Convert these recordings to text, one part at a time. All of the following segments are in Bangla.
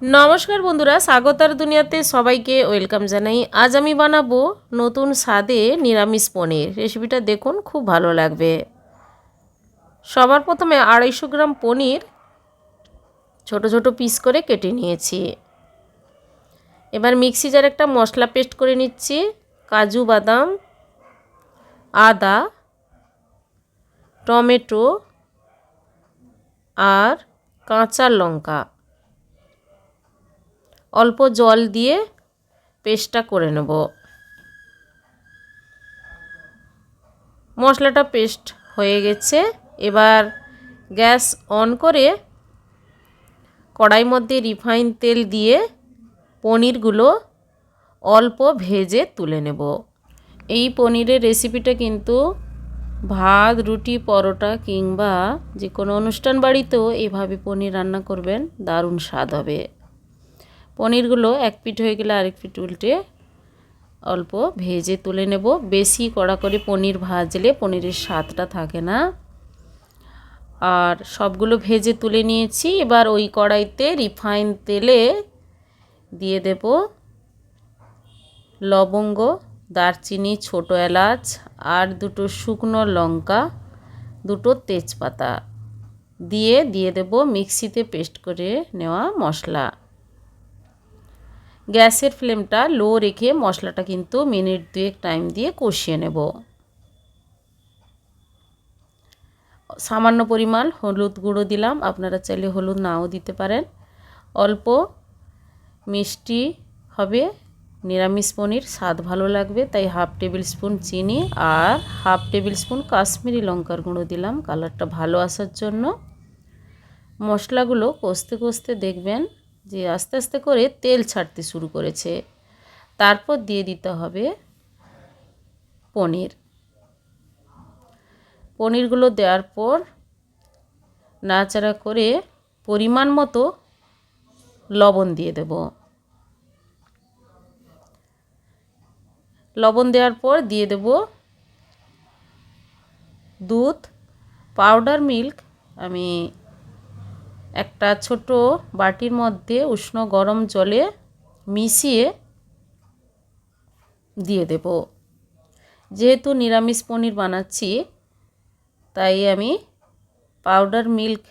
নমস্কার বন্ধুরা, স্বাগতার দুনিয়াতে সবাইকে ওয়েলকাম জানাই। আজ আমি বানাবো নতুন স্বাদে নিরামিষ পনির। রেসিপিটা দেখুন, খুব ভালো লাগবে। সবার প্রথমে 250 গ্রাম পনির ছোট ছোট পিস করে কেটে নিয়েছি। এবার মিক্সি জারে একটা মশলা পেস্ট করে নিচ্ছি। কাজু বাদাম, আদা, টমেটো আর কাঁচা লঙ্কা অল্প জল দিয়ে পেস্টটা করে নেব। মশলাটা পেস্ট হয়ে গেছে। এবার গ্যাস অন করে কড়াইর মধ্যে রিফাইন তেল দিয়ে পনিরগুলো অল্প ভেজে তুলে নেব। এই পনিরের রেসিপিটা কিন্তু ভাত, রুটি, পরোটা কিংবা যে কোনো অনুষ্ঠান বাড়িতেও এভাবে পনির রান্না করবেন, দারুণ স্বাদ হবে। পনিরগুলো এক পিঠ হয়ে গেলে আরেক পিঠ উল্টে অল্প ভেজে তুলে নেব। বেশি কড়া করে পনির ভাজলে পনিরের স্বাদটা থাকে না। আর সবগুলো ভেজে তুলে নিয়েছি। এবার ওই কড়াইতে রিফাইন তেলে দিয়ে দেব লবঙ্গ, দারচিনি, ছোট এলাচ আর দুটো শুকনো লঙ্কা, দুটো তেজপাতা দিয়ে দেব মিক্সিতে পেস্ট করে নেওয়া মশলা। গ্যাসের ফ্লেমটা লো রেখে মশলাটা কিন্তু মিনিট 2 টাইম দিয়ে কষিয়ে নেব। সামান্য পরিমাণ হলুদ গুঁড়ো দিলাম, আপনারা চাইলে হলুদ নাও দিতে পারেন। অল্প মিষ্টি হবে, নিরামিষ পনির স্বাদ ভালো লাগবে, তাই হাফ টেবিল স্পুন চিনি আর হাফ টেবিল স্পুন কাশ্মীরি লঙ্কার গুঁড়ো দিলাম কালারটা ভালো আসার জন্য। মশলাগুলো কষতে কষতে দেখবেন যে আস্তে আস্তে করে তেল ছাড়তে শুরু করেছে। তারপর দিয়ে দিতে হবে পনিরগুলো দেওয়ার পর নাড়াচাড়া করে পরিমাণ মতো লবণ দিয়ে দেব। লবণ দেওয়ার পর দিয়ে দেব দুধ, পাউডার মিল্ক। আমি একটা ছোট বাটির মধ্যে উষ্ণ গরম জলে মিশিয়ে দিয়ে দেব। যেহেতু নিরামিষ পনির বানাচ্ছি তাই আমি পাউডার মিল্ক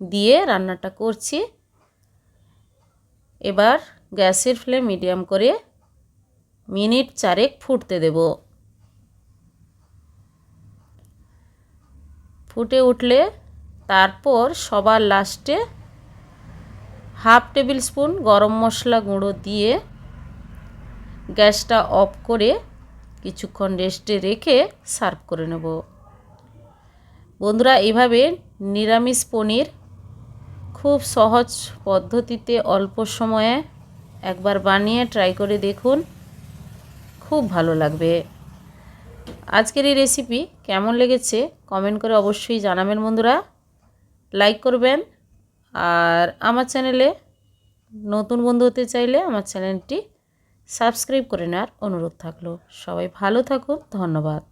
দিয়ে রান্নাটা করছি। এবার গ্যাসের ফ্লেম মিডিয়াম করে মিনিট 4 ফুটতে দেব। ফুটে উঠলে তারপর সবার লাস্টে হাফ টেবিল স্পুন গরম মশলা গুঁড়ো দিয়ে গ্যাসটা অফ করে কিছুক্ষণ রেস্টে রেখে সার্ভ করে নেব। বন্ধুরা, এইভাবে নিরামিষ পনির খুব সহজ পদ্ধতিতে অল্প সময়ে একবার বানিয়ে ট্রাই করে দেখুন, খুব ভালো লাগবে। আজকের এই রেসিপি কেমন লেগেছে কমেন্ট করে অবশ্যই জানাবেন বন্ধুরা। লাইক করবেন আর আমার চ্যানেলে নতুন বন্ধু হতে চাইলে আমার চ্যানেলটি সাবস্ক্রাইব করে নেওয়ার অনুরোধ থাকলো। সবাই ভালো থাকুন, ধন্যবাদ।